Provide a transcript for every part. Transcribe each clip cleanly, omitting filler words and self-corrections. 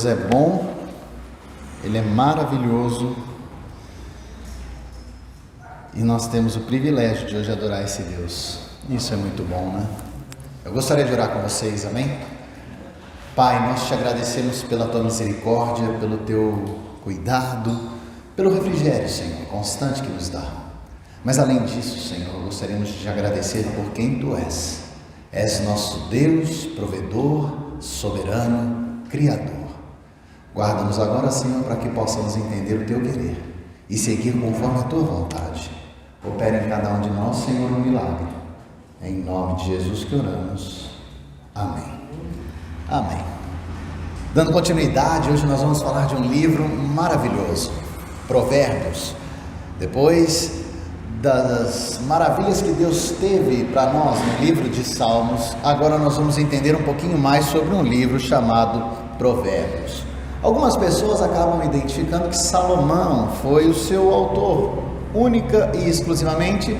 Deus é bom, Ele é maravilhoso e nós temos o privilégio de hoje adorar esse Deus. Isso é muito bom, né? Eu gostaria de orar com vocês, amém? Pai, nós te agradecemos pela tua misericórdia, pelo teu cuidado, pelo refrigério, Senhor, constante que nos dá. Mas além disso, Senhor, gostaríamos de te agradecer por quem tu és. És nosso Deus, provedor, soberano, Criador. Guarda-nos agora, Senhor, para que possamos entender o teu querer e seguir conforme a tua vontade. Opera em cada um de nós, Senhor, um milagre. Em nome de Jesus que oramos. Amém. Amém. Dando continuidade, hoje nós vamos falar de um livro maravilhoso, Provérbios. Depois das maravilhas que Deus teve para nós no livro de Salmos, agora nós vamos entender um pouquinho mais sobre um livro chamado Provérbios. Algumas pessoas acabam identificando que Salomão foi o seu autor, única e exclusivamente.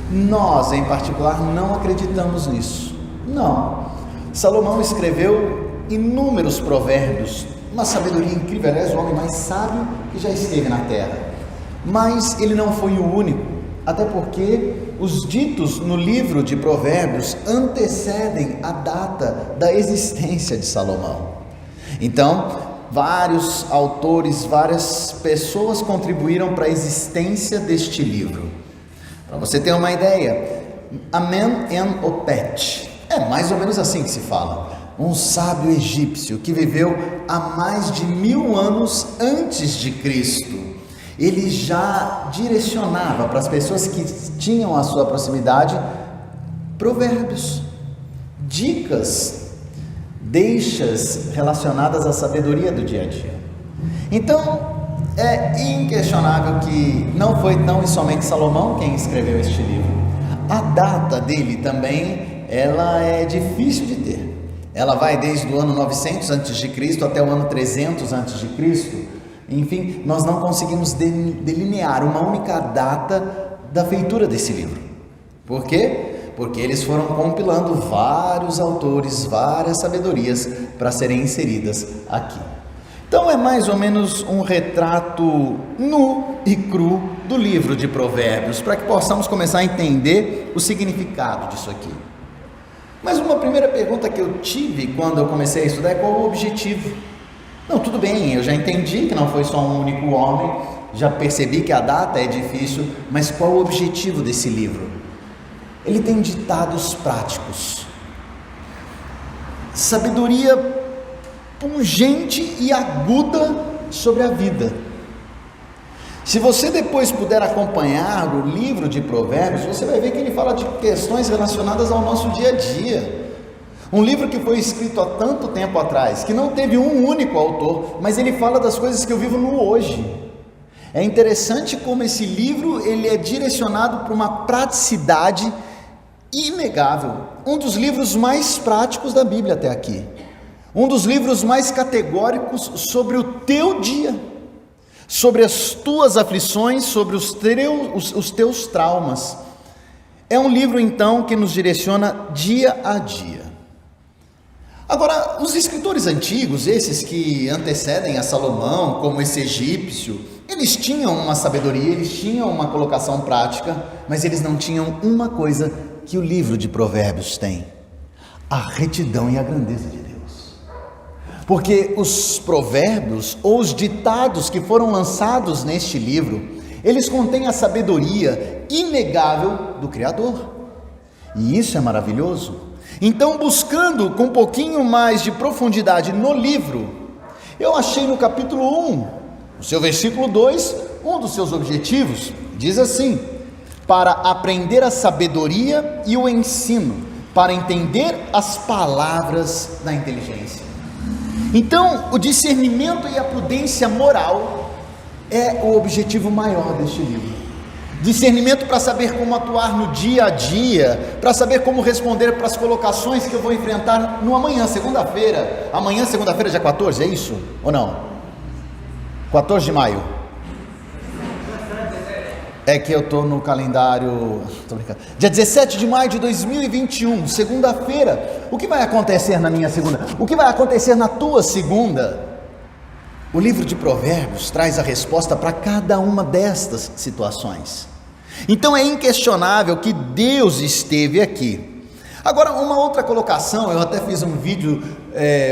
Nós, em particular, não acreditamos nisso. Não. Salomão escreveu inúmeros provérbios, uma sabedoria incrível, aliás, o homem mais sábio que já esteve na terra. Mas ele não foi o único, até porque os ditos no livro de Provérbios antecedem a data da existência de Salomão. Então, vários autores, várias pessoas contribuíram para a existência deste livro. Para você ter uma ideia, Amenemopet, é mais ou menos assim que se fala, um sábio egípcio que viveu há mais de 1000 anos antes de Cristo. Ele já direcionava para as pessoas que tinham a sua proximidade provérbios, dicas, deixas relacionadas à sabedoria do dia a dia. Então, é inquestionável que não foi tão e somente Salomão quem escreveu este livro. A data dele também, ela é difícil de ter. Ela vai desde o ano 900 a.C. até o ano 300 a.C. Enfim, nós não conseguimos delinear uma única data da feitura desse livro. Por quê? Porque eles foram compilando vários autores, várias sabedorias para serem inseridas aqui. Então é mais ou menos um retrato nu e cru do livro de Provérbios, para que possamos começar a entender o significado disso aqui. Mas uma primeira pergunta que eu tive quando eu comecei a estudar é: qual o objetivo? Não, tudo bem, eu já entendi que não foi só um único homem, já percebi que a data é difícil, mas qual o objetivo desse livro? Ele tem ditados práticos, sabedoria pungente e aguda sobre a vida. Se você depois puder acompanhar o livro de Provérbios, você vai ver que ele fala de questões relacionadas ao nosso dia a dia. Um livro que foi escrito há tanto tempo atrás, que não teve um único autor, mas ele fala das coisas que eu vivo no hoje. É interessante como esse livro ele é direcionado para uma praticidade inegável. Um dos livros mais práticos da Bíblia até aqui. Um dos livros mais categóricos sobre o teu dia, sobre as tuas aflições, sobre os teus traumas. É um livro então que nos direciona dia a dia. Agora, os escritores antigos, esses que antecedem a Salomão, como esse egípcio, eles tinham uma sabedoria, eles tinham uma colocação prática, mas eles não tinham uma coisa que o livro de Provérbios tem: a retidão e a grandeza de Deus. Porque os provérbios, ou os ditados que foram lançados neste livro, eles contêm a sabedoria inegável do Criador, e isso é maravilhoso. Então, buscando com um pouquinho mais de profundidade no livro, eu achei no capítulo 1, no seu versículo 2, um dos seus objetivos, diz assim: para aprender a sabedoria e o ensino, para entender as palavras da inteligência. Então, o discernimento e a prudência moral é o objetivo maior deste livro. Discernimento para saber como atuar no dia a dia, para saber como responder para as colocações que eu vou enfrentar no amanhã, segunda-feira. Amanhã, segunda-feira, dia 14, é isso? Ou não? 14 de maio. É que eu estou no calendário, tô brincando. Dia 17 de maio de 2021, segunda-feira. O que vai acontecer na minha segunda? O que vai acontecer na tua segunda? O livro de Provérbios traz a resposta para cada uma destas situações. Então é inquestionável que Deus esteve aqui. Agora, uma outra colocação, eu até fiz um vídeo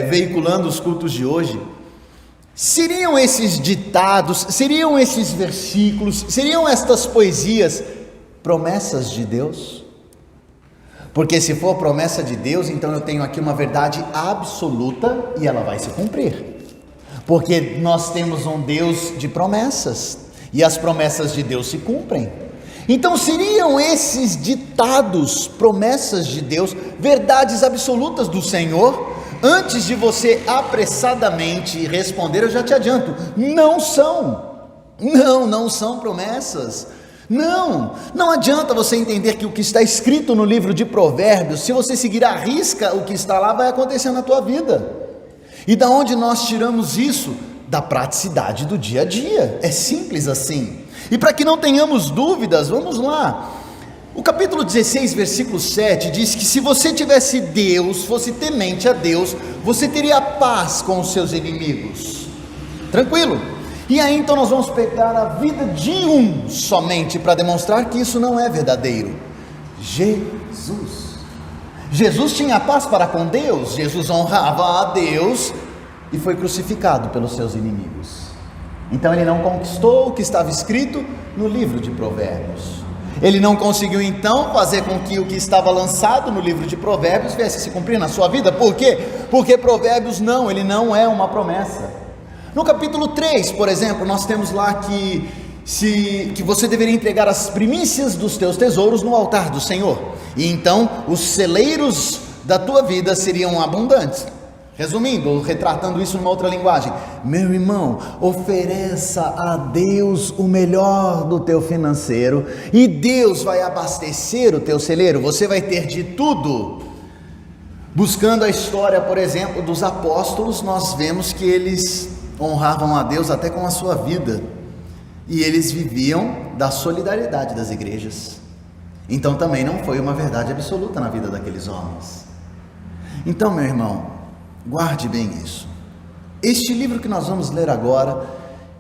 veiculando os cultos de hoje. Seriam esses ditados, seriam esses versículos, seriam estas poesias promessas de Deus? Porque se for promessa de Deus, então eu tenho aqui uma verdade absoluta e ela vai se cumprir. Porque nós temos um Deus de promessas e as promessas de Deus se cumprem. Então seriam esses ditados, promessas de Deus, verdades absolutas do Senhor? Antes de você apressadamente responder, eu já te adianto, não são. Não são promessas. Não adianta você entender que o que está escrito no livro de Provérbios, se você seguir à risca o que está lá, vai acontecer na tua vida. E da onde nós tiramos isso? Da praticidade do dia a dia. É simples assim. E para que não tenhamos dúvidas, vamos lá. O capítulo 16, versículo 7 diz que se você tivesse Deus, fosse temente a Deus, você teria paz com os seus inimigos. Tranquilo? E aí então nós vamos pegar a vida de um somente para demonstrar que isso não é verdadeiro. Jesus tinha paz para com Deus, Jesus honrava a Deus e foi crucificado pelos seus inimigos. Então ele não conquistou o que estava escrito no livro de Provérbios. Ele não conseguiu então fazer com que o que estava lançado no livro de Provérbios viesse a se cumprir na sua vida. Por quê? Porque Provérbios ele não é uma promessa. No capítulo 3, por exemplo, nós temos lá que você deveria entregar as primícias dos teus tesouros no altar do Senhor, e então os celeiros da tua vida seriam abundantes. Resumindo, retratando isso numa outra linguagem, meu irmão, ofereça a Deus o melhor do teu financeiro, e Deus vai abastecer o teu celeiro, você vai ter de tudo. Buscando a história, por exemplo, dos apóstolos, nós vemos que eles honravam a Deus até com a sua vida, e eles viviam da solidariedade das igrejas. Então também não foi uma verdade absoluta na vida daqueles homens. Então, meu irmão, guarde bem isso. Este livro que nós vamos ler agora,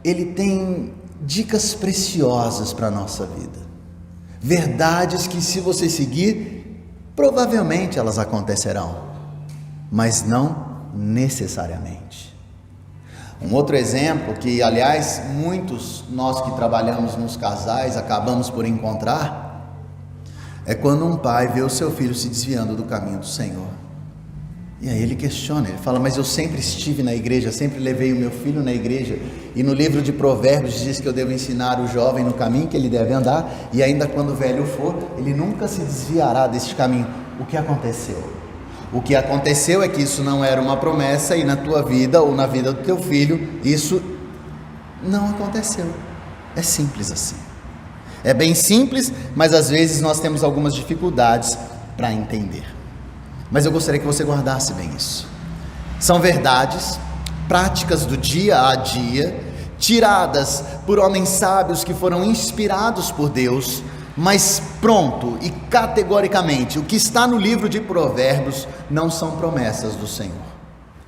ele tem dicas preciosas para a nossa vida. Verdades que, se você seguir, provavelmente elas acontecerão, mas não necessariamente. Um outro exemplo que, aliás, muitos nós que trabalhamos nos casais acabamos por encontrar, é quando um pai vê o seu filho se desviando do caminho do Senhor. E aí ele questiona, ele fala, mas eu sempre estive na igreja, sempre levei o meu filho na igreja, e no livro de Provérbios diz que eu devo ensinar o jovem no caminho que ele deve andar, e ainda quando velho for, ele nunca se desviará deste caminho. O que aconteceu? O que aconteceu é que isso não era uma promessa, e na tua vida ou na vida do teu filho, isso não aconteceu. É simples assim. É bem simples, mas às vezes nós temos algumas dificuldades para entender. Mas eu gostaria que você guardasse bem isso. São verdades, práticas do dia a dia, tiradas por homens sábios que foram inspirados por Deus, mas pronto e categoricamente, o que está no livro de Provérbios não são promessas do Senhor.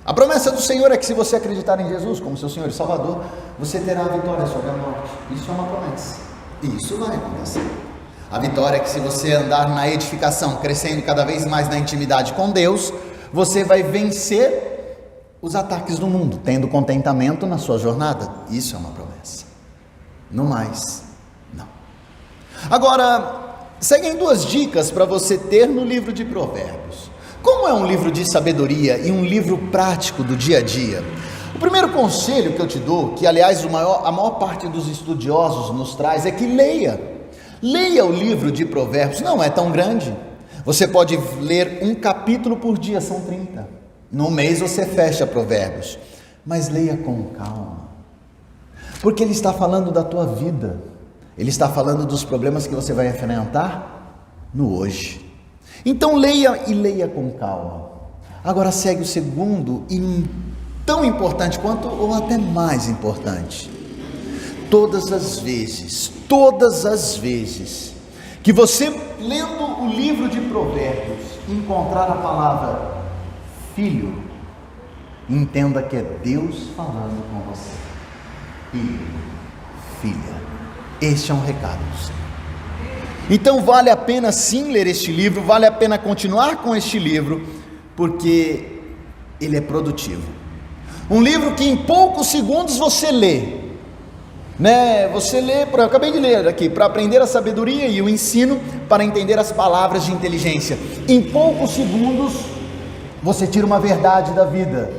A promessa do Senhor é que se você acreditar em Jesus como seu Senhor e Salvador, você terá a vitória sobre a morte. Isso é uma promessa, e isso vai acontecer. A vitória é que se você andar na edificação, crescendo cada vez mais na intimidade com Deus, você vai vencer os ataques do mundo, tendo contentamento na sua jornada. Isso é uma promessa. No mais, não. Agora, seguem duas dicas para você ter no livro de Provérbios. Como é um livro de sabedoria e um livro prático do dia a dia? O primeiro conselho que eu te dou, que aliás a maior parte dos estudiosos nos traz, é que leia o livro de Provérbios. Não é tão grande, você pode ler um capítulo por dia, são 30, no mês você fecha Provérbios, mas leia com calma, porque ele está falando da tua vida, ele está falando dos problemas que você vai enfrentar no hoje. Então leia e leia com calma. Agora segue o segundo, e tão importante quanto, ou até mais importante. Todas as vezes que você, lendo o livro de Provérbios, encontrar a palavra filho, entenda que é Deus falando com você. Filho, filha, este é um recado do Senhor. Então vale a pena sim ler este livro, vale a pena continuar com este livro, porque ele é produtivo. Um livro que em poucos segundos você lê, né? Você lê, eu acabei de ler aqui, para aprender a sabedoria e o ensino para entender as palavras de inteligência. Em poucos segundos você tira uma verdade da vida,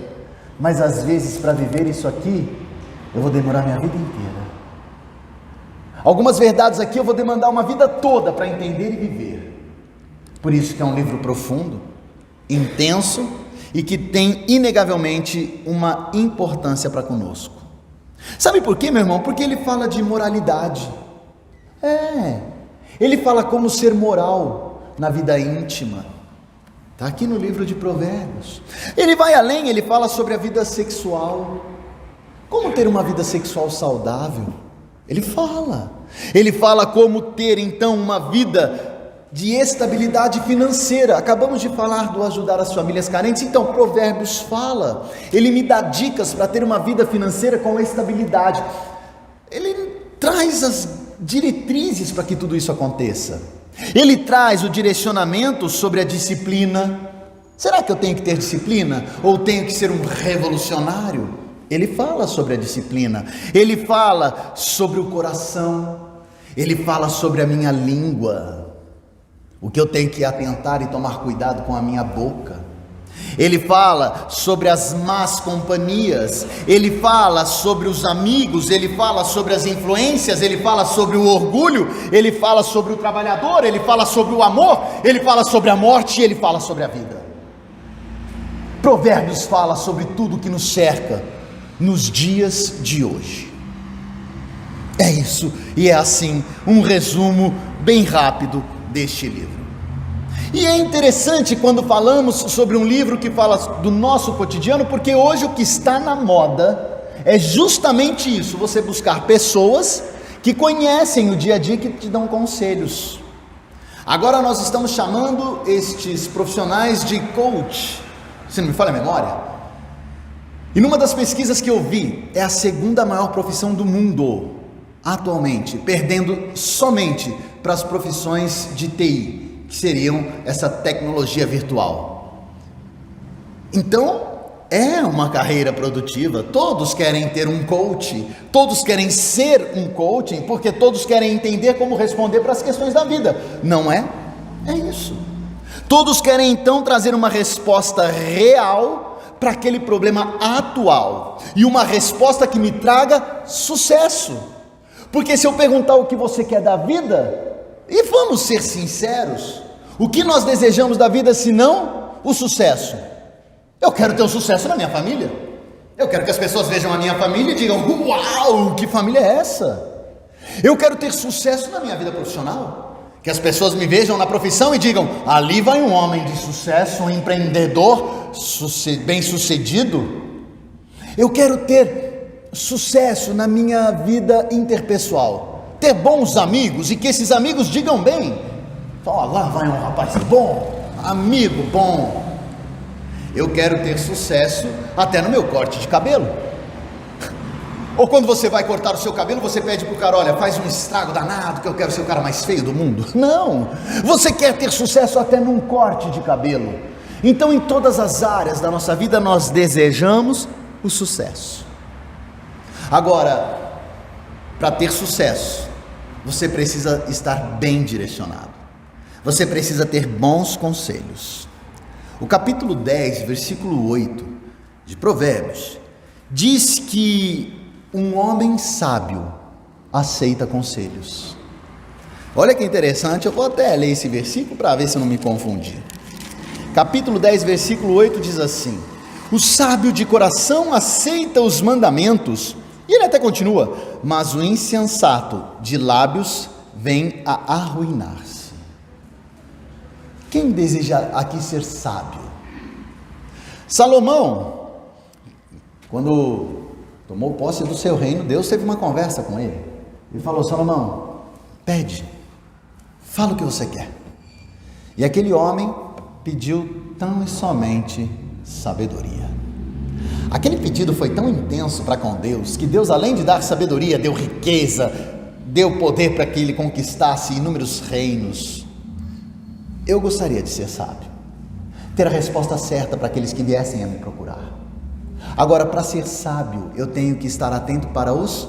mas às vezes para viver isso aqui eu vou demorar minha vida inteira. Algumas verdades aqui eu vou demandar uma vida toda para entender e viver. Por isso que é um livro profundo, intenso e que tem inegavelmente uma importância para conosco. Sabe por quê, meu irmão? Porque ele fala de moralidade. Ele fala como ser moral na vida íntima. Está aqui no livro de Provérbios. Ele vai além, ele fala sobre a vida sexual. Como ter uma vida sexual saudável? Ele fala como ter então uma vida de estabilidade financeira. Acabamos de falar do ajudar as famílias carentes, então Provérbios fala, ele me dá dicas para ter uma vida financeira com estabilidade. Ele traz as diretrizes para que tudo isso aconteça. Ele traz o direcionamento sobre a disciplina. Será que eu tenho que ter disciplina? Ou tenho que ser um revolucionário? Ele fala sobre a disciplina, ele fala sobre o coração, ele fala sobre a minha língua, o que eu tenho que atentar e tomar cuidado com a minha boca. Ele fala sobre as más companhias, ele fala sobre os amigos, ele fala sobre as influências, ele fala sobre o orgulho, ele fala sobre o trabalhador, ele fala sobre o amor, ele fala sobre a morte e ele fala sobre a vida. Provérbios fala sobre tudo que nos cerca nos dias de hoje. É isso, e é assim um resumo bem rápido deste livro. E é interessante quando falamos sobre um livro que fala do nosso cotidiano, porque hoje o que está na moda é justamente isso: você buscar pessoas que conhecem o dia a dia, que te dão conselhos. Agora nós estamos chamando estes profissionais de coach, se não me falha a memória. E numa das pesquisas que eu vi, é a segunda maior profissão do mundo atualmente, perdendo somente para as profissões de TI, que seriam essa tecnologia virtual. Então, é uma carreira produtiva. Todos querem ter um coach, todos querem ser um coaching, porque todos querem entender como responder para as questões da vida, não é? É isso. Todos querem então trazer uma resposta real para aquele problema atual, e uma resposta que me traga sucesso. Porque se eu perguntar o que você quer da vida, e vamos ser sinceros, o que nós desejamos da vida senão o sucesso? Eu quero ter um sucesso na minha família, eu quero que as pessoas vejam a minha família e digam: uau, que família é essa? Eu quero ter sucesso na minha vida profissional, que as pessoas me vejam na profissão e digam: ali vai um homem de sucesso, um empreendedor bem sucedido. Eu quero ter sucesso na minha vida interpessoal, ter bons amigos e que esses amigos digam bem: lá vai um rapaz bom, amigo bom. Eu quero ter sucesso até no meu corte de cabelo. Ou quando você vai cortar o seu cabelo, você pede para o cara: olha, faz um estrago danado que eu quero ser o cara mais feio do mundo. Não, você quer ter sucesso até num corte de cabelo. Então em todas as áreas da nossa vida nós desejamos o sucesso. Agora, para ter sucesso, você precisa estar bem direcionado, você precisa ter bons conselhos. O capítulo 10, versículo 8 de Provérbios diz que um homem sábio aceita conselhos. Olha que interessante, eu vou até ler esse versículo para ver se eu não me confundi. Capítulo 10, versículo 8 diz assim: o sábio de coração aceita os mandamentos, e ele até continua: mas o insensato de lábios vem a arruinar-se. Quem deseja aqui ser sábio? Salomão, quando tomou posse do seu reino, Deus teve uma conversa com ele. Ele falou: Salomão, pede, fala o que você quer. E aquele homem pediu tão e somente sabedoria. Aquele pedido foi tão intenso para com Deus, que Deus, além de dar sabedoria, deu riqueza, deu poder para que ele conquistasse inúmeros reinos. Eu gostaria de ser sábio, ter a resposta certa para aqueles que viessem a me procurar. Agora, para ser sábio, eu tenho que estar atento para os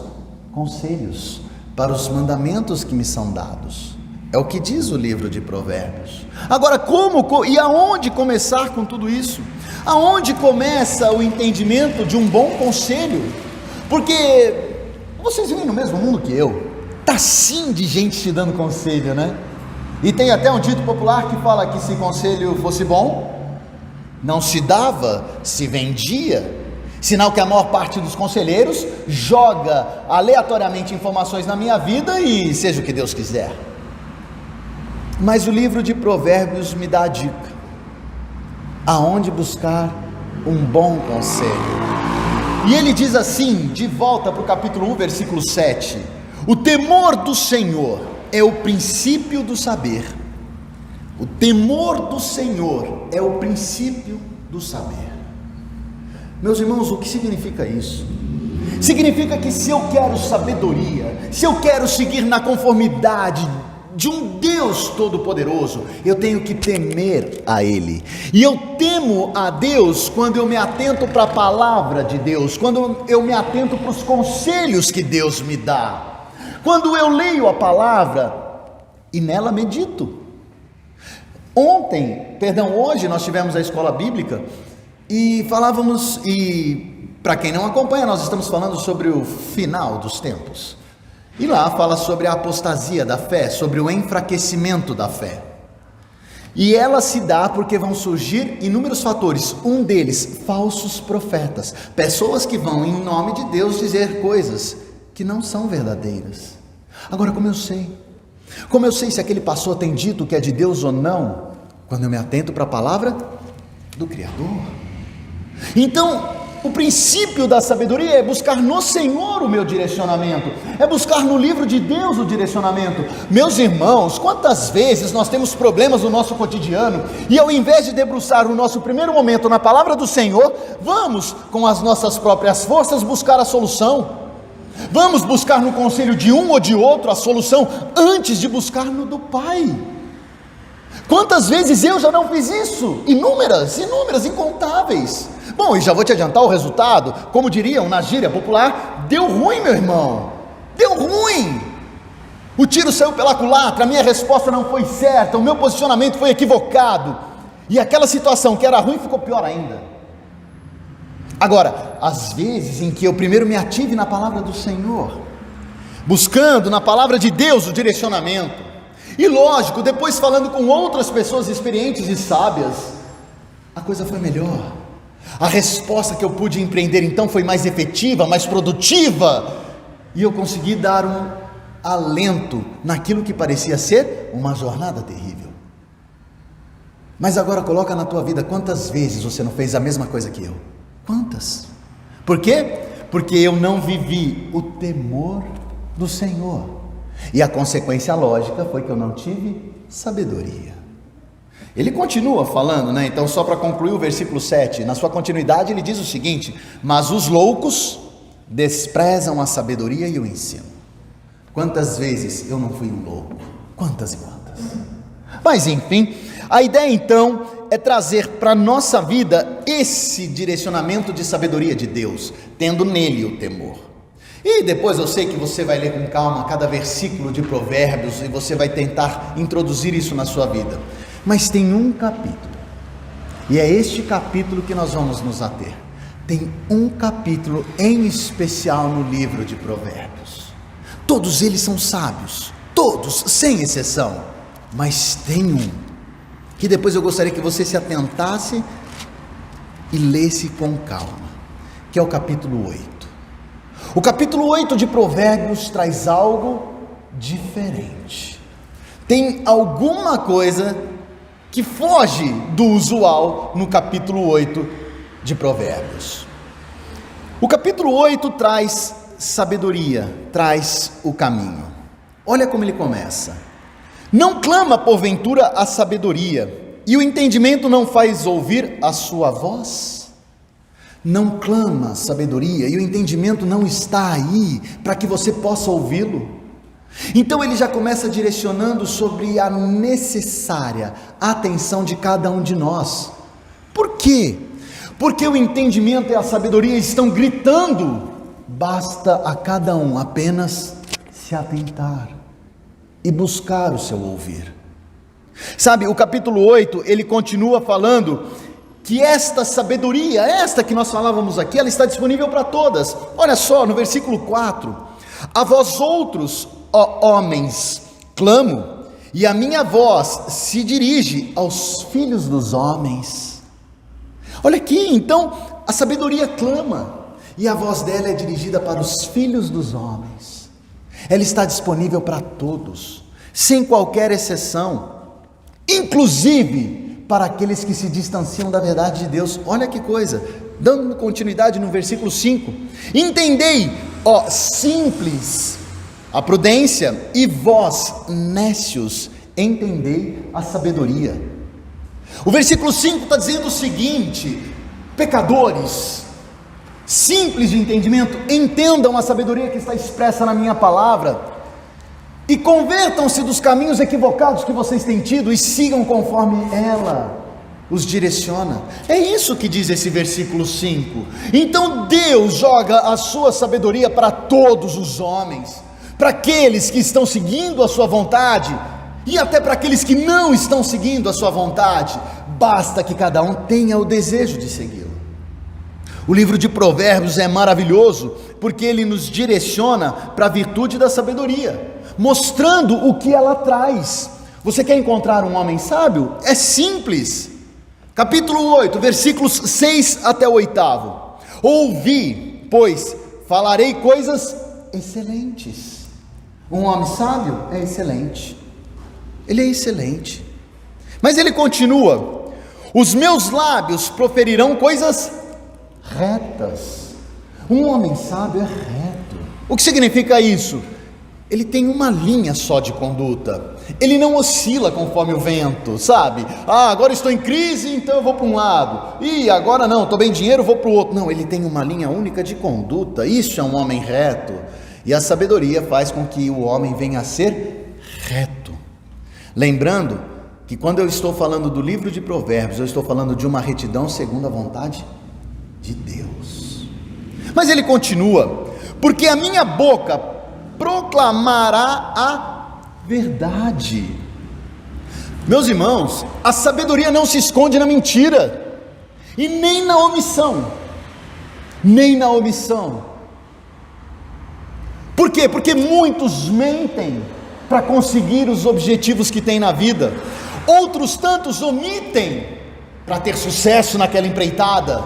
conselhos, para os mandamentos que me são dados. É o que diz o livro de Provérbios. Agora, como e aonde começar com tudo isso? Aonde começa o entendimento de um bom conselho? Porque vocês vivem no mesmo mundo que eu. Está sim de gente te dando conselho, né? E tem até um dito popular que fala que se conselho fosse bom, não se dava, se vendia. Sinal que a maior parte dos conselheiros joga aleatoriamente informações na minha vida e seja o que Deus quiser. Mas o livro de Provérbios me dá a dica: aonde buscar um bom conselho. E ele diz assim, de volta para o capítulo 1, versículo 7: o temor do Senhor é o princípio do saber. O temor do Senhor é o princípio do saber. Meus irmãos, o que significa isso? Significa que se eu quero sabedoria, se eu quero seguir na conformidade de um Deus Todo-Poderoso, eu tenho que temer a Ele. E eu temo a Deus quando eu me atento para a palavra de Deus, quando eu me atento para os conselhos que Deus me dá, quando eu leio a palavra e nela medito. Hoje nós tivemos a escola bíblica e falávamos, e para quem não acompanha, nós estamos falando sobre o final dos tempos. E lá fala sobre a apostasia da fé, sobre o enfraquecimento da fé. E ela se dá porque vão surgir inúmeros fatores. Um deles, falsos profetas. Pessoas que vão em nome de Deus dizer coisas que não são verdadeiras. Agora, como eu sei? Como eu sei se aquele pastor tem dito que é de Deus ou não? Quando eu me atento para a palavra do Criador. Então, o princípio da sabedoria é buscar no Senhor o meu direcionamento, é buscar no livro de Deus o direcionamento. Meus irmãos, quantas vezes nós temos problemas no nosso cotidiano e ao invés de debruçar o nosso primeiro momento na palavra do Senhor, vamos com as nossas próprias forças buscar a solução, vamos buscar no conselho de um ou de outro a solução antes de buscar no do Pai. Quantas vezes eu já não fiz isso? Inúmeras, incontáveis. Bom, e já vou te adiantar o resultado. Como diriam na gíria popular, deu ruim, meu irmão. Deu ruim. O tiro saiu pela culatra, a minha resposta não foi certa, o meu posicionamento foi equivocado. E aquela situação que era ruim ficou pior ainda. Agora, às vezes em que eu primeiro me ative na palavra do Senhor, buscando na palavra de Deus o direcionamento, e lógico, depois falando com outras pessoas experientes e sábias, a coisa foi melhor. A resposta que eu pude empreender então foi mais efetiva, mais produtiva, e eu consegui dar um alento naquilo que parecia ser uma jornada terrível. Mas agora coloca na tua vida, quantas vezes você não fez a mesma coisa que eu? Quantas? Por quê? Porque eu não vivi o temor do Senhor. E a consequência lógica foi que eu não tive sabedoria. Ele continua falando, né? Então, só para concluir o versículo 7, na sua continuidade ele diz o seguinte: mas os loucos desprezam a sabedoria e o ensino. Quantas vezes eu não fui um louco? Quantas e quantas? Mas enfim, a ideia então é trazer para a nossa vida esse direcionamento de sabedoria de Deus, tendo nele o temor. E depois eu sei que você vai ler com calma cada versículo de Provérbios e você vai tentar introduzir isso na sua vida. Mas tem um capítulo, e é este capítulo que nós vamos nos ater. Tem um capítulo em especial no livro de Provérbios. Todos eles são sábios, todos, sem exceção. Mas tem um que depois eu gostaria que você se atentasse e lesse com calma, que é o capítulo 8. O capítulo 8 de Provérbios traz algo diferente. Tem alguma coisa que foge do usual no capítulo 8 de Provérbios. O capítulo 8 traz sabedoria, traz o caminho. Olha como ele começa: não clama porventura a sabedoria, e o entendimento não faz ouvir a sua voz? não clama sabedoria e o entendimento não está aí para que você possa ouvi-lo. Então ele já começa direcionando sobre a necessária atenção de cada um de nós. Por quê? Porque o entendimento e a sabedoria estão gritando, basta a cada um apenas se atentar e buscar o seu ouvir. Sabe, o capítulo 8, ele continua falando que esta sabedoria, esta que nós falávamos aqui, ela está disponível para todas. Olha só, no versículo 4, a vós outros, ó homens, clamo, e a minha voz se dirige aos filhos dos homens. Olha aqui, então, a sabedoria clama, e a voz dela é dirigida para os filhos dos homens. Ela está disponível para todos, sem qualquer exceção, inclusive para aqueles que se distanciam da verdade de Deus. Olha que coisa, dando continuidade no versículo 5, entendei, ó simples, a prudência, e vós nécios, entendei a sabedoria. O versículo 5 está dizendo o seguinte: pecadores, simples de entendimento, entendam a sabedoria que está expressa na minha palavra, e convertam-se dos caminhos equivocados que vocês têm tido, e sigam conforme ela os direciona. É isso que diz esse versículo 5. Então Deus joga a sua sabedoria para todos os homens, para aqueles que estão seguindo a sua vontade, e até para aqueles que não estão seguindo a sua vontade, basta que cada um tenha o desejo de segui-lo. O livro de Provérbios é maravilhoso, porque ele nos direciona para a virtude da sabedoria, mostrando o que ela traz. Você quer encontrar um homem sábio? É simples. Capítulo 8, versículos 6 até o 8. Ouvi, pois falarei coisas excelentes. Um homem sábio é excelente. Ele é excelente. Mas ele continua: os meus lábios proferirão coisas retas. Um homem sábio é reto. O que significa isso? Ele tem uma linha só de conduta. Ele não oscila conforme o vento, sabe? Agora estou em crise, então eu vou para um lado. E agora não, estou bem dinheiro, vou para o outro. Não, ele tem uma linha única de conduta. Isso é um homem reto. E a sabedoria faz com que o homem venha a ser reto. Lembrando que quando eu estou falando do livro de Provérbios, eu estou falando de uma retidão segundo a vontade de Deus. Mas ele continua: porque a minha boca proclamará a verdade. Meus irmãos, a sabedoria não se esconde na mentira, e nem na omissão. Nem na omissão. Por quê? Porque muitos mentem para conseguir os objetivos que têm na vida. Outros tantos omitem para ter sucesso naquela empreitada.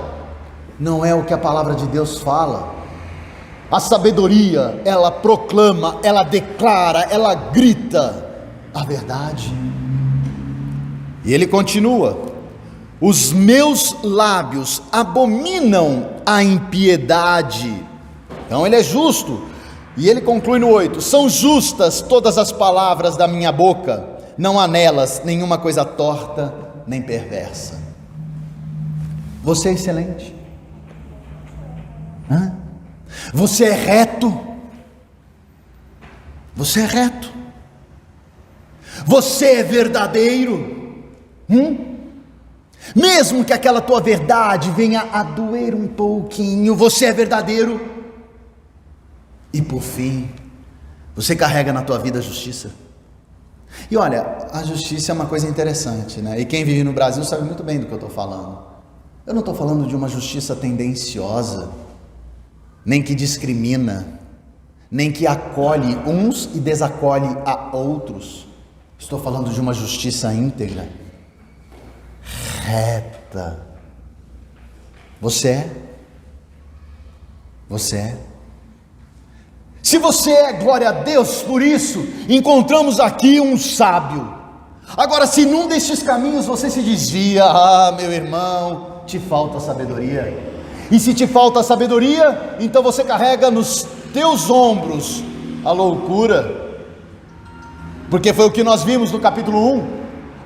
Não é o que a palavra de Deus fala. A sabedoria, ela proclama, ela declara, ela grita a verdade. E ele continua: os meus lábios abominam a impiedade. Então ele é justo. E ele conclui no 8: são justas todas as palavras da minha boca, não há nelas nenhuma coisa torta nem perversa. Você é excelente? Você é reto? Você é reto? Você é verdadeiro? Mesmo que aquela tua verdade venha a doer um pouquinho, você é verdadeiro? E por fim, você carrega na tua vida a justiça? E olha, a justiça é uma coisa interessante, né? E quem vive no Brasil sabe muito bem do que eu estou falando. Eu não estou falando de uma justiça tendenciosa, nem que discrimina, nem que acolhe uns e desacolhe a outros. Estou falando de uma justiça íntegra, reta. Você é? Você é? Se você é, glória a Deus por isso, encontramos aqui um sábio. Agora, se num destes caminhos você se desvia, meu irmão, te falta sabedoria. E se te falta sabedoria, então você carrega nos teus ombros a loucura. Porque foi o que nós vimos no capítulo 1.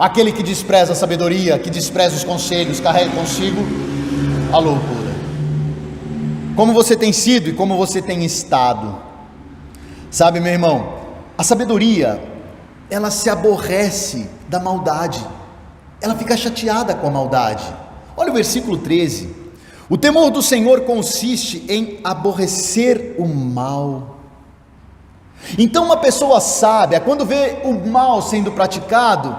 Aquele que despreza a sabedoria, que despreza os conselhos, carrega consigo a loucura. como você tem sido e como você tem estado. Sabe, meu irmão, a sabedoria, ela se aborrece da maldade, ela fica chateada com a maldade. Olha o versículo 13: o temor do Senhor consiste em aborrecer o mal. Então uma pessoa sábia, quando vê o mal sendo praticado,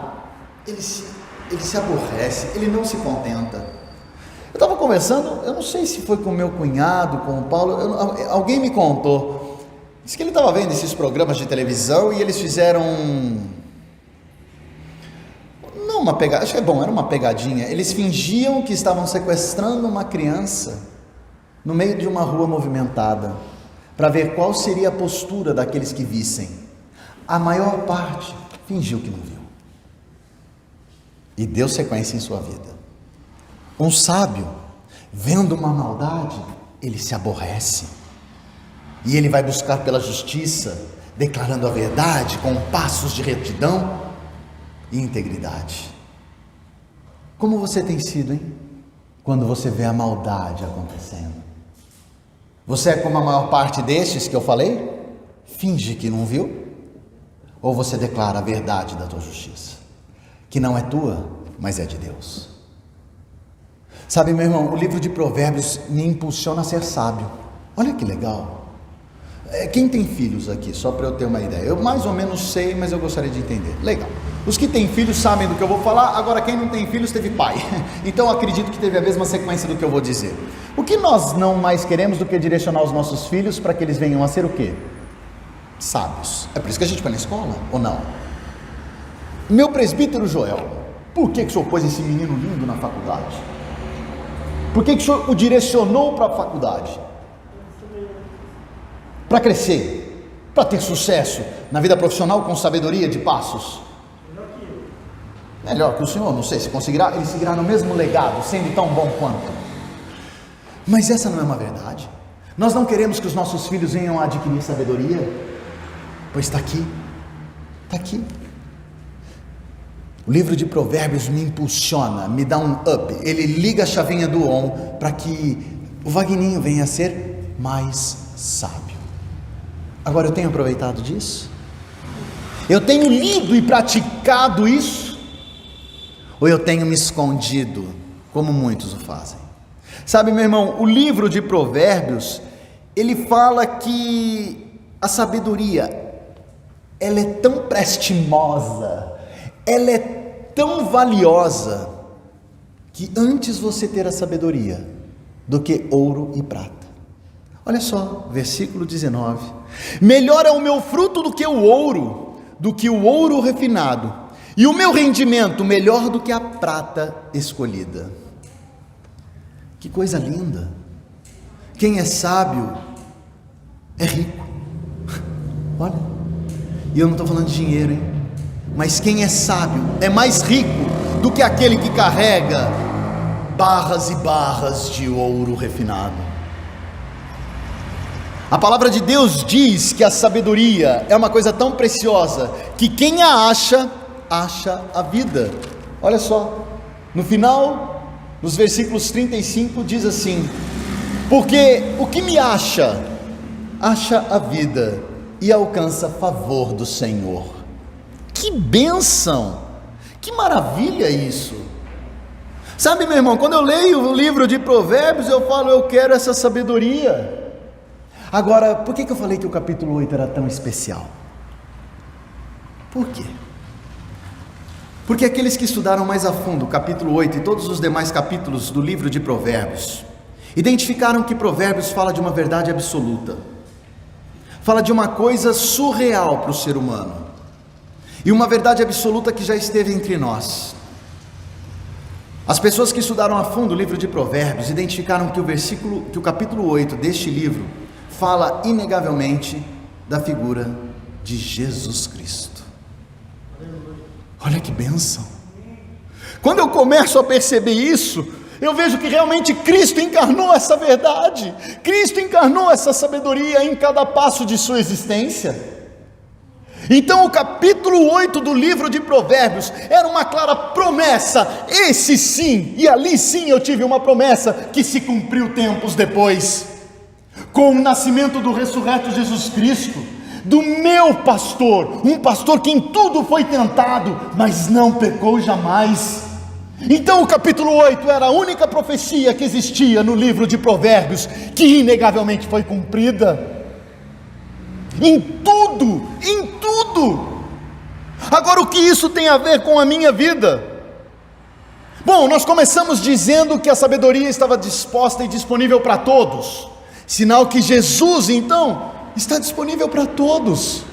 ele se aborrece, ele não se contenta. Eu estava conversando, eu não sei se foi com o meu cunhado, com o Paulo, alguém me contou, disse que ele estava vendo esses programas de televisão e eles fizeram, não uma pegadinha, acho que era uma pegadinha, eles fingiam que estavam sequestrando uma criança no meio de uma rua movimentada, para ver qual seria a postura daqueles que vissem. A maior parte fingiu que não viu, e deu sequência em sua vida. Um sábio, vendo uma maldade, ele se aborrece, e ele vai buscar pela justiça, declarando a verdade com passos de retidão e integridade. Como você tem sido, hein? Quando você vê a maldade acontecendo, você é como a maior parte destes que eu falei? Finge que não viu? Ou você declara a verdade da tua justiça, que não é tua, mas é de Deus? Sabe, meu irmão, o livro de Provérbios me impulsiona a ser sábio. Olha que legal. Quem tem filhos aqui, só para eu ter uma ideia? Eu mais ou menos sei, mas eu gostaria de entender. Legal. Os que têm filhos sabem do que eu vou falar. Agora quem não tem filhos teve pai, então acredito que teve a mesma sequência do que eu vou dizer. O que nós não mais queremos do que direcionar os nossos filhos para que eles venham a ser o quê? Sábios. É por isso que a gente vai na escola, ou não? Meu presbítero Joel, por que o senhor pôs esse menino lindo na faculdade? Por que o senhor o direcionou para a faculdade? Para crescer, para ter sucesso na vida profissional com sabedoria de passos. Melhor que o senhor, não sei se conseguirá, ele seguirá no mesmo legado, sendo tão bom quanto. Mas essa não é uma verdade. Nós não queremos que os nossos filhos venham a adquirir sabedoria, pois está aqui, está aqui. O livro de Provérbios me impulsiona, me dá um up, ele liga a chavinha do on para que o Vagninho venha a ser mais sábio. Agora eu tenho aproveitado disso? Eu tenho lido e praticado isso? Ou eu tenho me escondido, como muitos o fazem? Sabe, meu irmão, o livro de Provérbios, ele fala que a sabedoria, ela é tão prestimosa, ela é tão valiosa, que antes você ter a sabedoria do que ouro e prata. Olha só, versículo 19: melhor é o meu fruto do que o ouro refinado, e o meu rendimento melhor do que a prata escolhida. Que coisa linda! Quem é sábio é rico. Olha, e eu não estou falando de dinheiro, hein? Mas quem é sábio é mais rico do que aquele que carrega barras e barras de ouro refinado. A palavra de Deus diz que a sabedoria é uma coisa tão preciosa que quem a acha, acha a vida. Olha só, no final, nos versículos 35 diz assim: porque o que me acha, acha a vida e alcança favor do Senhor. Que bênção, que maravilha isso. Sabe, meu irmão, quando eu leio o livro de Provérbios, eu falo, eu quero essa sabedoria. Agora, por que eu falei que o capítulo 8 era tão especial? Por quê? Porque aqueles que estudaram mais a fundo o capítulo 8 e todos os demais capítulos do livro de Provérbios, identificaram que Provérbios fala de uma verdade absoluta, fala de uma coisa surreal para o ser humano, e uma verdade absoluta que já esteve entre nós. As pessoas que estudaram a fundo o livro de Provérbios identificaram que o capítulo 8 deste livro fala inegavelmente da figura de Jesus Cristo. Olha que bênção! Quando eu começo a perceber isso, eu vejo que realmente Cristo encarnou essa verdade, Cristo encarnou essa sabedoria em cada passo de sua existência. Então o capítulo 8 do livro de Provérbios era uma clara promessa, esse sim, e ali sim eu tive uma promessa que se cumpriu tempos depois. com o nascimento do ressurreto Jesus Cristo, do meu pastor, um pastor que em tudo foi tentado, mas não pecou jamais. Então o capítulo 8 era a única profecia que existia no livro de Provérbios, que inegavelmente foi cumprida, em tudo, em tudo. Agora, o que isso tem a ver com a minha vida? Bom, nós começamos dizendo que a sabedoria estava disposta e disponível para todos, sinal que Jesus então está disponível para todos.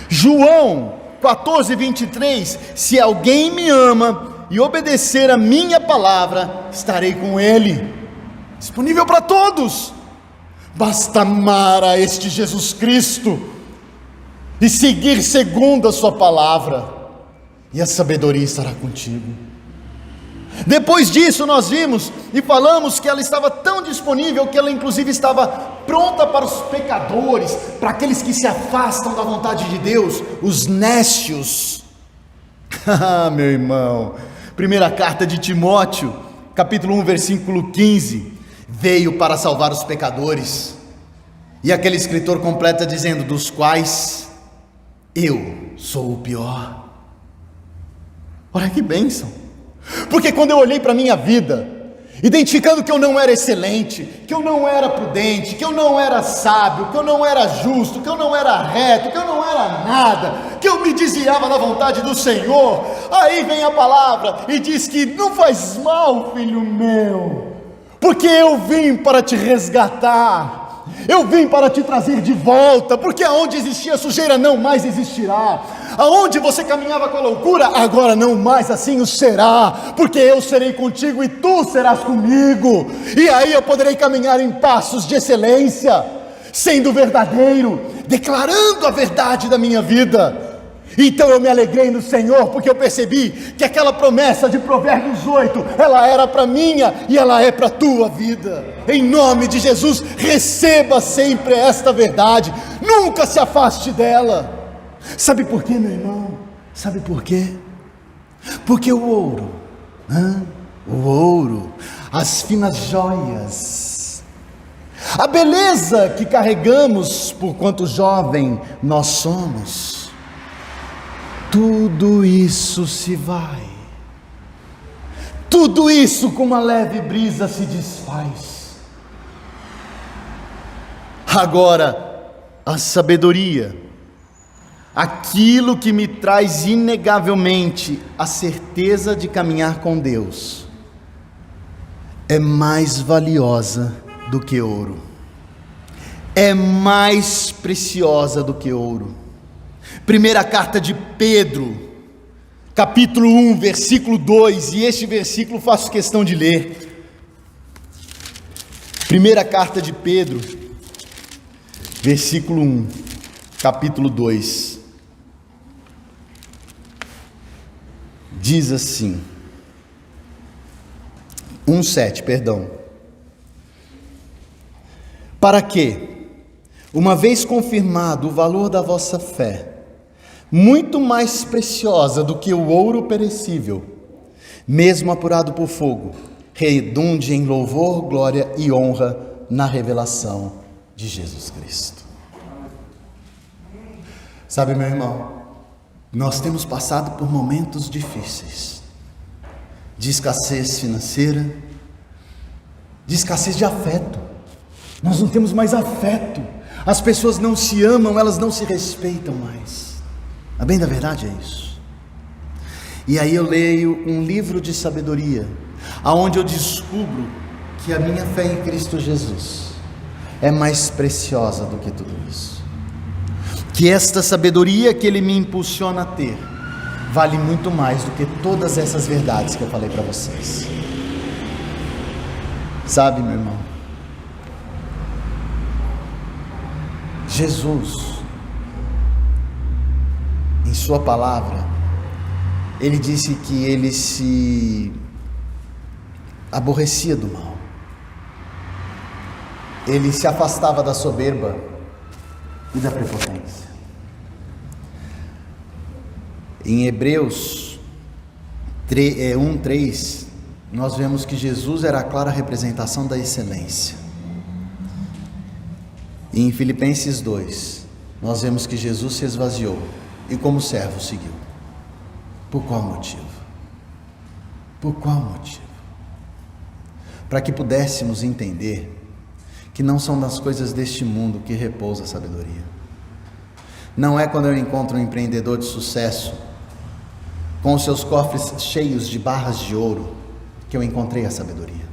João 14:23, se alguém me ama e obedecer a minha palavra, estarei com ele. Disponível para todos. Basta amar a este Jesus Cristo e seguir segundo a sua palavra, e a sabedoria estará contigo. Depois disso nós vimos e falamos que ela estava tão disponível que ela inclusive estava pronta para os pecadores, para aqueles que se afastam da vontade de Deus, os nécios. Meu irmão, primeira carta de Timóteo, capítulo 1, versículo 15, veio para salvar os pecadores, e aquele escritor completa dizendo, dos quais eu sou o pior. Olha que bênção, porque quando eu olhei para a minha vida, identificando que eu não era excelente, que eu não era prudente, que eu não era sábio, que eu não era justo, que eu não era reto, que eu não era nada, que eu me desviava da vontade do Senhor, aí vem a palavra e diz que não faz mal, filho meu, porque eu vim para te resgatar, eu vim para te trazer de volta, porque aonde existia sujeira não mais existirá, aonde você caminhava com a loucura, agora não mais assim o será, porque eu serei contigo e tu serás comigo, e aí eu poderei caminhar em passos de excelência, sendo verdadeiro, declarando a verdade da minha vida. Então eu me alegrei no Senhor, porque eu percebi que aquela promessa de Provérbios 8, ela era para minha e ela é para a tua vida. Em nome de Jesus, receba sempre esta verdade, nunca se afaste dela. Sabe por quê, meu irmão? Sabe por quê? Porque o ouro, as finas joias, a beleza que carregamos por quanto jovem nós somos, tudo isso se vai, tudo isso com uma leve brisa se desfaz. Agora, a sabedoria, aquilo que me traz inegavelmente a certeza de caminhar com Deus, é mais valiosa do que ouro, é mais preciosa do que ouro. Primeira carta de Pedro, capítulo 1, versículo 2, e este versículo faço questão de ler. Primeira carta de Pedro, versículo 1, capítulo 2, diz assim, 1:7, perdão. Para que, uma vez confirmado o valor da vossa fé, muito mais preciosa do que o ouro perecível, mesmo apurado por fogo, redunde em louvor, glória e honra na revelação de Jesus Cristo. Sabe, meu irmão, nós temos passado por momentos difíceis, de escassez financeira, de escassez de afeto. Nós não temos mais afeto, as pessoas não se amam, elas não se respeitam mais. A bem da verdade é isso. E aí eu leio um livro de sabedoria, aonde eu descubro que a minha fé em Cristo Jesus é mais preciosa do que tudo isso, que esta sabedoria que Ele me impulsiona a ter vale muito mais do que todas essas verdades que eu falei para vocês. Sabe, meu irmão, Jesus, em sua palavra, Ele disse que Ele se aborrecia do mal, Ele se afastava da soberba e da prepotência. Em Hebreus 1:3, nós vemos que Jesus era a clara representação da excelência. E em Filipenses 2, nós vemos que Jesus se esvaziou e como servo seguiu. Por qual motivo? Por qual motivo? Para que pudéssemos entender que não são das coisas deste mundo que repousa a sabedoria. Não é quando eu encontro um empreendedor de sucesso com os seus cofres cheios de barras de ouro que eu encontrei a sabedoria.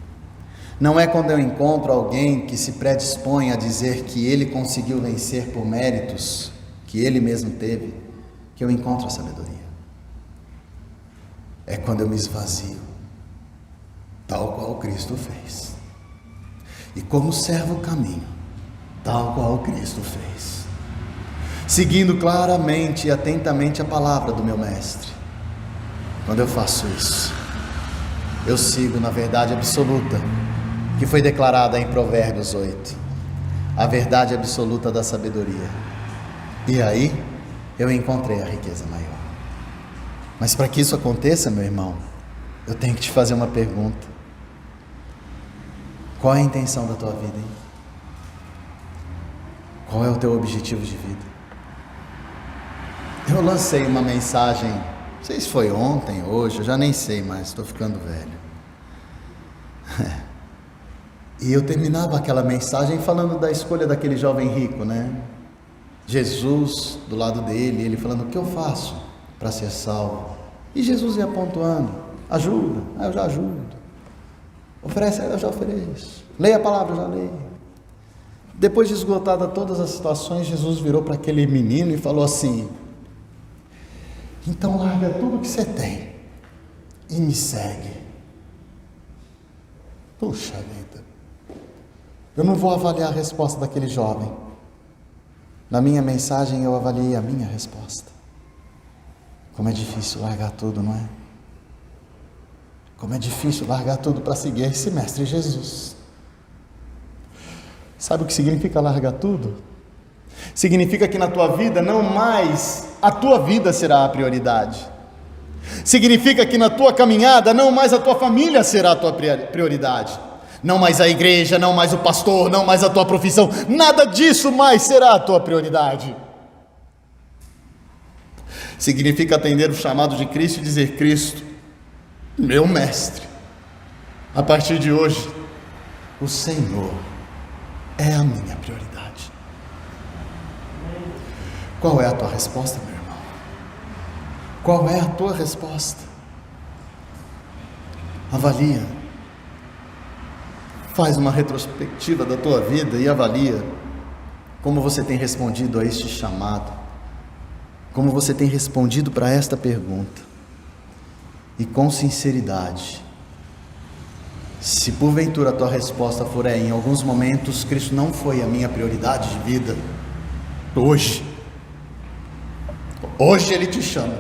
Não é quando eu encontro alguém que se predispõe a dizer que ele conseguiu vencer por méritos que ele mesmo teve, que eu encontro a sabedoria. É quando eu me esvazio, tal qual Cristo fez. E como servo caminho, tal qual Cristo fez. Seguindo claramente e atentamente a palavra do meu mestre. Quando eu faço isso, eu sigo na verdade absoluta que foi declarada em Provérbios 8, a verdade absoluta da sabedoria. E aí eu encontrei a riqueza maior. Mas para que isso aconteça, meu irmão, eu tenho que te fazer uma pergunta. Qual é a intenção da tua vida, hein? Qual é o teu objetivo de vida? Eu lancei uma mensagem, não sei se foi ontem, hoje, eu já nem sei mais, estou ficando velho. E eu terminava aquela mensagem falando da escolha daquele jovem rico, né? Jesus do lado dele, ele falando: o que eu faço para ser salvo? E Jesus ia pontuando: ajuda, eu já ajudo. Oferece, eu já ofereço. Leia a palavra, eu já leio. Depois de esgotada todas as situações, Jesus virou para aquele menino e falou assim: então larga tudo que você tem e me segue. Puxa vida, eu não vou avaliar a resposta daquele jovem. Na minha mensagem eu avaliei a minha resposta. Como é difícil largar tudo, não é? Como é difícil largar tudo para seguir esse mestre Jesus. Sabe o que significa largar tudo? Significa que na tua vida não mais a tua vida será a prioridade. Significa que na tua caminhada não mais a tua família será a tua prioridade. Não mais a igreja, não mais o pastor, não mais a tua profissão, nada disso mais será a tua prioridade. Significa atender o chamado de Cristo e dizer: Cristo, meu mestre, a partir de hoje, o Senhor é a minha prioridade. Qual é a tua resposta, meu irmão? Qual é a tua resposta? Avalia. Faz uma retrospectiva da tua vida e avalia como você tem respondido a este chamado, como você tem respondido para esta pergunta. E com sinceridade, se porventura a tua resposta for em alguns momentos Cristo não foi a minha prioridade de vida, hoje Ele te chama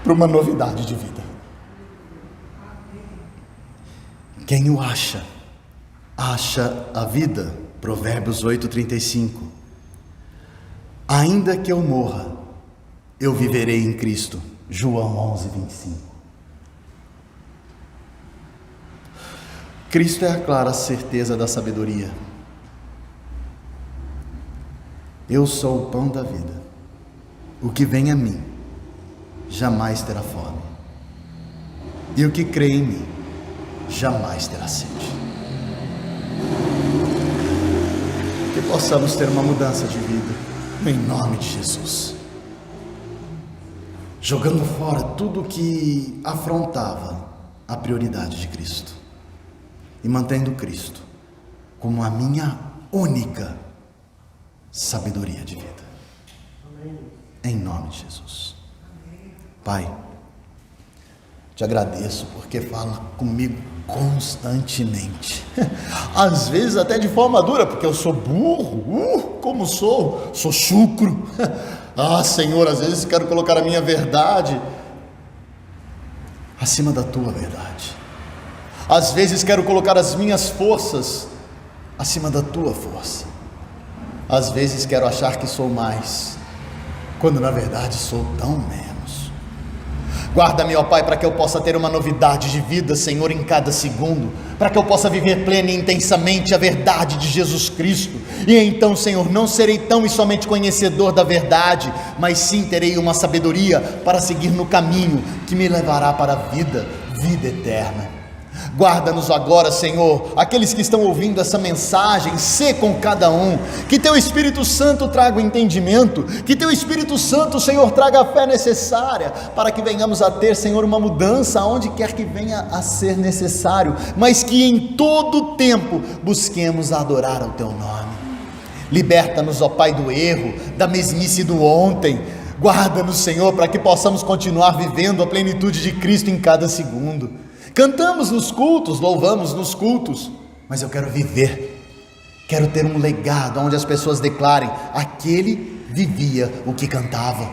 para uma novidade de vida. Quem o acha, acha a vida. Provérbios 8:35. Ainda que eu morra, eu viverei em Cristo. João 11:25. Cristo é a clara certeza da sabedoria. Eu sou o pão da vida. O que vem a mim jamais terá fome. E o que crê em mim jamais terá sede. Que possamos ter uma mudança de vida, em nome de Jesus. Jogando fora tudo que afrontava a prioridade de Cristo. E mantendo Cristo como a minha única sabedoria de vida. Em nome de Jesus. Pai, te agradeço porque fala comigo constantemente. Às vezes até de forma dura, porque eu sou burro, como sou chucro. Ah, Senhor, às vezes quero colocar a minha verdade acima da tua verdade. Às vezes quero colocar as minhas forças acima da tua força. Às vezes quero achar que sou mais, quando na verdade sou tão menos. Guarda-me, ó Pai, para que eu possa ter uma novidade de vida, Senhor, em cada segundo, para que eu possa viver plena e intensamente a verdade de Jesus Cristo, e então, Senhor, não serei tão e somente conhecedor da verdade, mas sim terei uma sabedoria para seguir no caminho que me levará para a vida eterna. Guarda-nos agora, Senhor, aqueles que estão ouvindo essa mensagem, sê com cada um, que Teu Espírito Santo traga o entendimento, que Teu Espírito Santo, Senhor, traga a fé necessária, para que venhamos a ter, Senhor, uma mudança, aonde quer que venha a ser necessário, mas que em todo tempo busquemos adorar ao Teu nome. Liberta-nos, ó Pai, do erro, da mesmice do ontem. Guarda-nos, Senhor, para que possamos continuar vivendo a plenitude de Cristo em cada segundo. Cantamos nos cultos, louvamos nos cultos, mas eu quero viver, quero ter um legado onde as pessoas declarem: aquele vivia o que cantava,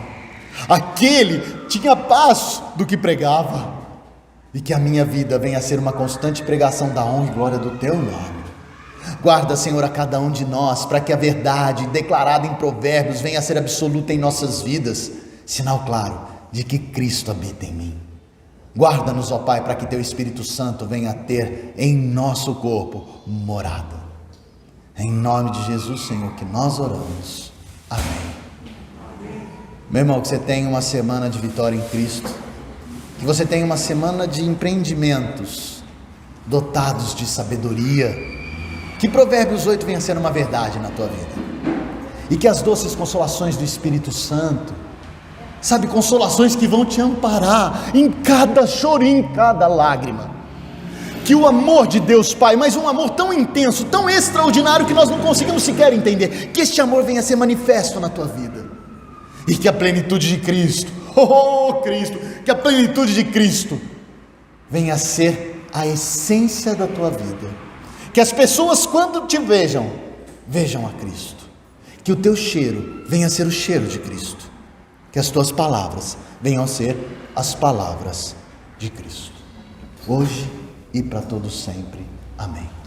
aquele tinha paz do que pregava, e que a minha vida venha a ser uma constante pregação da honra e glória do Teu nome. Guarda, Senhor, a cada um de nós, para que a verdade declarada em Provérbios venha a ser absoluta em nossas vidas, sinal claro de que Cristo habita em mim. Guarda-nos, ó Pai, para que Teu Espírito Santo venha a ter em nosso corpo morada. Em nome de Jesus, Senhor, que nós oramos. Amém. Meu irmão, que você tenha uma semana de vitória em Cristo, que você tenha uma semana de empreendimentos dotados de sabedoria, que Provérbios 8 venha a ser uma verdade na tua vida, e que as doces consolações do Espírito Santo, sabe, consolações que vão te amparar em cada chorinho, em cada lágrima, que o amor de Deus Pai, mas um amor tão intenso, tão extraordinário, que nós não conseguimos sequer entender, que este amor venha a ser manifesto na tua vida, e que a plenitude de Cristo, Cristo, que a plenitude de Cristo venha a ser a essência da tua vida, que as pessoas, quando te vejam a Cristo, que o teu cheiro venha a ser o cheiro de Cristo, que as tuas palavras venham a ser as palavras de Cristo, hoje e para todo sempre. Amém.